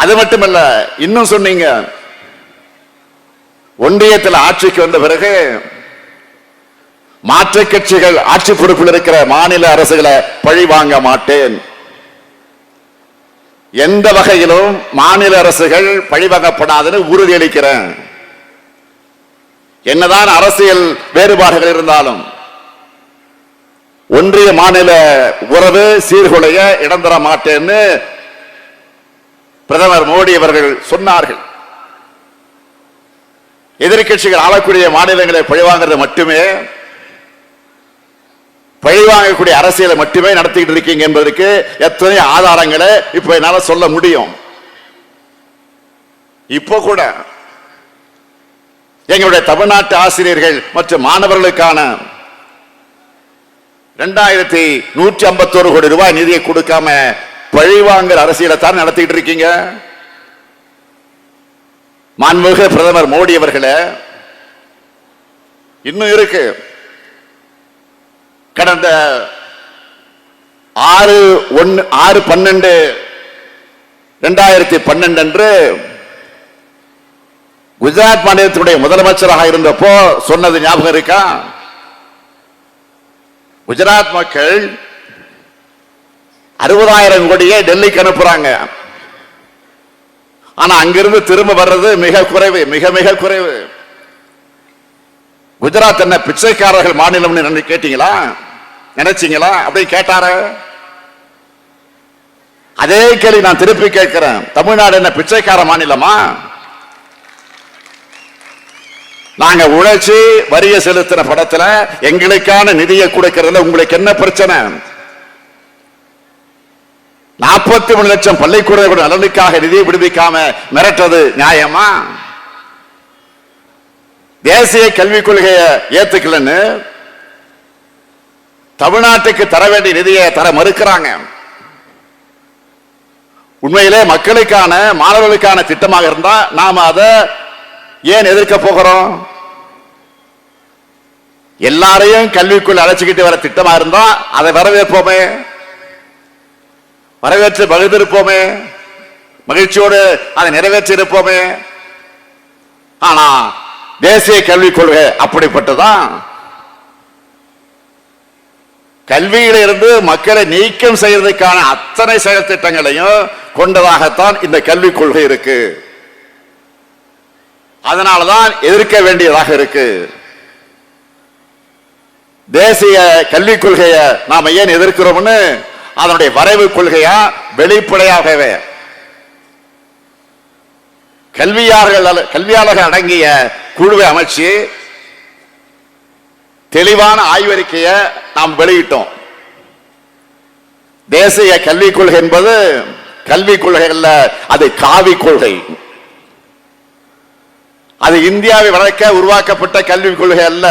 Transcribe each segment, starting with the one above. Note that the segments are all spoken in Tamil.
அது மட்டுமல்ல, இன்னும் சொன்னீங்க, ஒன்றியத்தில் ஆட்சிக்கு வந்த பிறகு மாற்று கட்சிகள் ஆட்சி பொறுப்பில் இருக்கிற மாநில அரசுகளை பழி வாங்க மாட்டேன். எந்த வகையிலும் மாநில அரசுகள் பழிவாங்கப்படாதுன்னு உறுதியளிக்கிறேன். என்னதான் அரசியல் வேறுபாடுகள் இருந்தாலும் ஒன்றிய மாநில உறவு சீர்குலைய இடம் தர மாட்டேன்னு பிரதமர் மோடி அவர்கள் சொன்னார்கள். எதிர்கட்சிகள் ஆளக்கூடிய மாநிலங்களை பழிவாங்கிறது மட்டுமே, பழிவாங்கக்கூடிய அரசியலை மட்டுமே நடத்திட்டு இருக்கீங்க என்பதற்கு எத்தனை ஆதாரங்களை இப்ப என்னால சொல்ல முடியும். இப்போ கூட எங்களுடைய தமிழ்நாட்டு ஆசிரியர்கள் மற்றும் மாணவர்களுக்கான 2151 கோடி ரூபாய் நிதியை கொடுக்காம பழிவாங்கற அரசியலை தான் நடத்திட்டு இருக்கீங்க. மாண்புமிகு பிரதமர் மோடி அவர்களே, இன்னும் இருக்கு. கடந்த 6/12/2012 அன்று குஜராத் மாநிலத்தினுடைய முதலமைச்சராக இருந்தப்போ சொன்னது ஞாபகம் இருக்கா? குஜராத் மக்கள் 60,000 கோடியை டெல்லிக்கு அனுப்புறாங்க. ஆனா அங்கிருந்து திரும்ப வர்றது மிக குறைவு, மிக மிக குறைவு. குஜராத் என்ன பிச்சைக்காரர்கள் மாநிலம் கேட்டீங்களா, நினைச்சீங்களா? அப்படி கேட்டாரு. அதே கேள்வி நான் திருப்பி கேட்கிறேன், தமிழ்நாடு என்ன பிச்சைக்கார மாநிலமா? நாங்க உழைச்சி வரிய செலுத்தின படத்துல எங்களுக்கான நிதியை கொடுக்கிறதுல உங்களுக்கு என்ன பிரச்சனை? 43 லட்சம் பள்ளிக்கூட நலனுக்காக நிதியை விடுவிக்காம மிரட்டது நியாயமா? தேசிய கல்விக் கொள்கையை ஏத்துக்கலன்னு தமிழ்நாட்டுக்கு தர வேண்டிய நிதியை தர மறுக்கிறாங்க. உண்மையிலே மக்களுக்கான மாணவர்களுக்கான திட்டமாக இருந்தா நாம அதை ஏன் எதிர்க்க போகிறோம்? எல்லாரையும் கல்விக்குள் அழைச்சிக்கிட்டு வர திட்டமா இருந்தா அதை வரவேற்போமே, வரவேற்று மகிழ்ந்திருப்போமே, மகிழ்ச்சியோடு அதை நிறைவேற்றி இருப்போமே. ஆனா தேசிய கல்விக் கொள்கை அப்படிப்பட்டதான். கல்வியிலிருந்து மக்களை நீக்கம் செய்வதற்கான அத்தனை செயல் திட்டங்களையும் கொண்டதாகத்தான் இந்த கல்விக் கொள்கை இருக்கு. அதனாலதான் எதிர்க்க வேண்டியதாக இருக்கு. தேசிய கல்விக் கொள்கையை நாம ஏன் எதிர்க்கிறோம்னு அதனுடைய வரைவு கொள்கையா வெளிப்படையாகவே கல்வியாளர்கள் அடங்கிய குழுவை அமைச்சு தெளிவான ஆய்வறிக்கையை நாம் வெளியிட்டோம். தேசிய கல்விக் கொள்கை என்பது கல்விக் கொள்கை அல்ல, அது காவி கொள்கை. அது இந்தியாவை வளர்க்க உருவாக்கப்பட்ட கல்விக் கொள்கை அல்ல,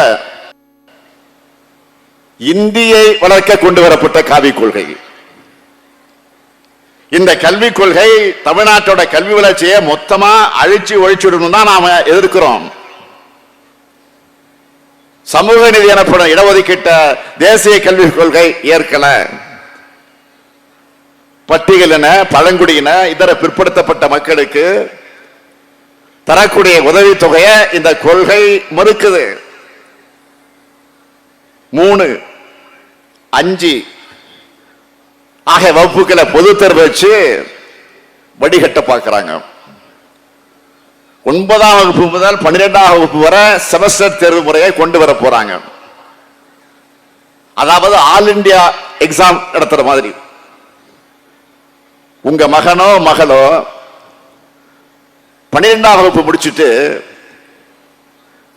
இந்தியை வளர்க்க கொண்டு வரப்பட்ட காவி கொள்கை. இந்த கல்விக் கொள்கை தமிழ்நாட்டோட கல்வி வளர்ச்சியை மொத்தமா அழிச்சு ஒழிச்சுடணும் தான் நாம எதிர்க்கிறோம். சமூக நீதி எனப்படும் இடஒதுக்கீட்ட தேசிய கல்விக் கொள்கை ஏற்கல. பட்டியலின, பழங்குடியின, இதர பிற்படுத்தப்பட்ட மக்களுக்கு தரக்கூடிய உதவித்தொகையை இந்த கொள்கை மறுக்குது. 3, 5 ஆகிய வகுப்புகளை பொது தேர்வு வச்சு வடிகட்ட பார்க்கிறாங்க. 9ஆம் வகுப்பு முதல் 12ஆம் வகுப்பு வரை செமஸ்டர் தேர்வு முறையை கொண்டு வர போறாங்க. அதாவது ஆல் இந்தியா எக்ஸாம் நடத்துற மாதிரி. உங்க மகனோ மகளோ 12ஆம் வகுப்பு முடிச்சுட்டு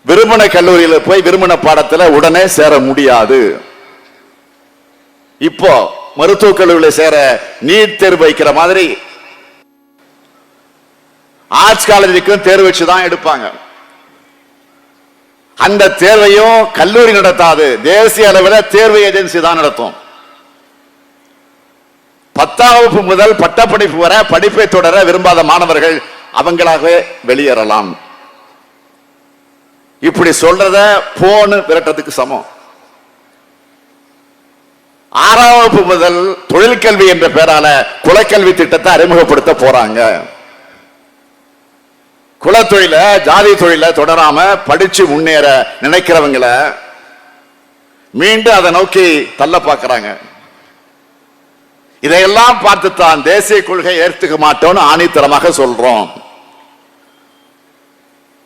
விரும்பின கல்லூரியில் போய் விரும்பின பாடத்தில் உடனே சேர முடியாது. இப்போ மருத்துவக் கல்லூரியில் சேர நீட் தேர்வு வைக்கிற மாதிரி ஆர்ட்ஸ் காலேஜுக்கும் தேர்வு வச்சுதான் எடுப்பாங்க. அந்த தேர்வையும் கல்லூரி நடத்தாது, தேசிய அளவில் தேர்வு ஏஜென்சி தான் நடத்தும். 10ஆம் வகுப்பு முதல் பட்டப்படிப்பு வரை படிப்பை தொடர விரும்பாத மாணவர்கள் அவங்களாகவே வெளியேறலாம். இப்படி சொல்றத போன்னு விரட்டத்துக்கு சமம். 6ஆம் வகுப்பு முதல் தொழிற்கல்வி என்ற பெயரால குலக்கல்வி திட்டத்தை அறிமுகப்படுத்த போறாங்க. குலத்தொழில ஜாதி தொழில தொடராம படிச்சு முன்னேற நினைக்கிறவங்கள மீண்டும் அதை நோக்கி தள்ள பார்க்கறாங்க. இதையெல்லாம் பார்த்துத்தான் தேசிய கொள்கை ஏற்றுக்க மாட்டோம்னு ஆணித்தரமாக சொல்றோம்.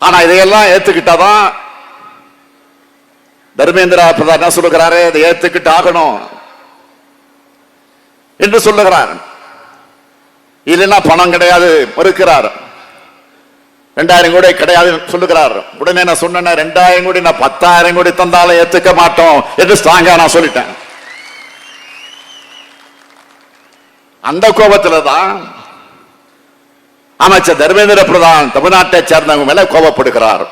ஆனா இதையெல்லாம் ஏத்துக்கிட்டாதான் தர்மேந்திர பிரதான் என்ன சொல்லுகிறாரு, இதை ஏத்துக்கிட்டு ஆகணும் என்று சொல்லுகிறார். இல்லைன்னா பணம் கிடையாது மறுக்கிறார். 2000 கோடி கிடையாது சொல்லுகிறார். உடனே நான் சொன்னேன் 2000 கோடி நான் 10,000 கோடி தந்தாலும் ஏத்துக்க மாட்டோம் என்று ஸ்ட்ராங்கா நான் சொல்லிட்டேன். அந்த கோபத்துல தான் அமைச்சர் தர்மேந்திர பிரதான் தமிழ்நாட்டை சேர்ந்தவங்க மேல கோபப்படுகிறார்.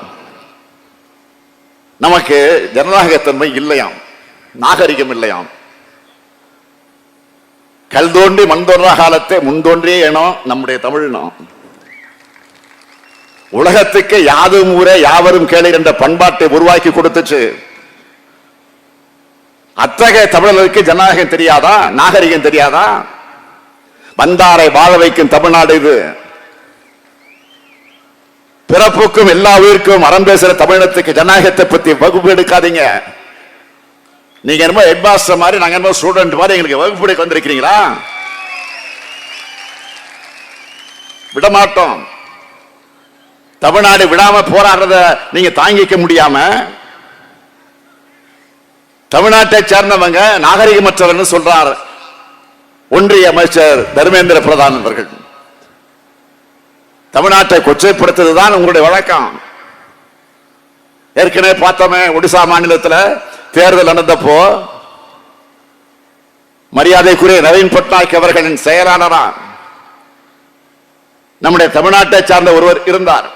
நமக்கு ஜனநாயகத்தன்மை இல்லையாம், நாகரிகம் இல்லையாம். கல் தோன்றி மண் தோன்றா காலத்தை முன்தோன்றியே இனம் நம்முடைய தமிழினம். உலகத்துக்கு யாதும் ஊரே யாவரும் கேளீர் என்ற பண்பாட்டை உருவாக்கி கொடுத்துச்சு. அத்தகைய தமிழர்களுக்கு ஜனநாயகம் தெரியாதா, நாகரிகம் தெரியாதா? வந்தாரை வாழ வைக்கும் தமிழ்நாடு இது. பிறப்புக்கும் எல்லா உயிருக்கும் அறம் பேசுற தமிழகத்துக்கு ஜனநாயகத்தை பத்தி வகுப்பு எடுக்காதீங்க. நீங்க என்னமோ ஹெட் மாஸ்டர் மாதிரி, நாங்க என்னமோ ஸ்டூடெண்ட் மாதிரி எங்களுக்கு வகுப்பு எடுக்க வந்திருக்கிறீங்களா? விடமாட்டோம். தமிழ்நாடு விடாம போராடுறத நீங்க தாங்கிக்க முடியாம தமிழ்நாட்டை சேர்ந்தவங்க நாகரிகமற்றவர்கள் சொல்றார் ஒன்றிய அமைச்சர் தர்மேந்திர பிரதான் அவர்கள். தமிழ்நாட்டை கொச்சைப்படுத்துவதுதான் உங்களுடைய வழக்கம். ஏற்கனவே பார்த்தோமே, ஒடிசா மாநிலத்தில் தேர்தல் நடந்தப்போ மரியாதைக்குரிய நவீன் பட்நாயக் அவர்களின் செயலாளரா நம்முடைய தமிழ்நாட்டை சார்ந்த ஒருவர் இருந்தார்.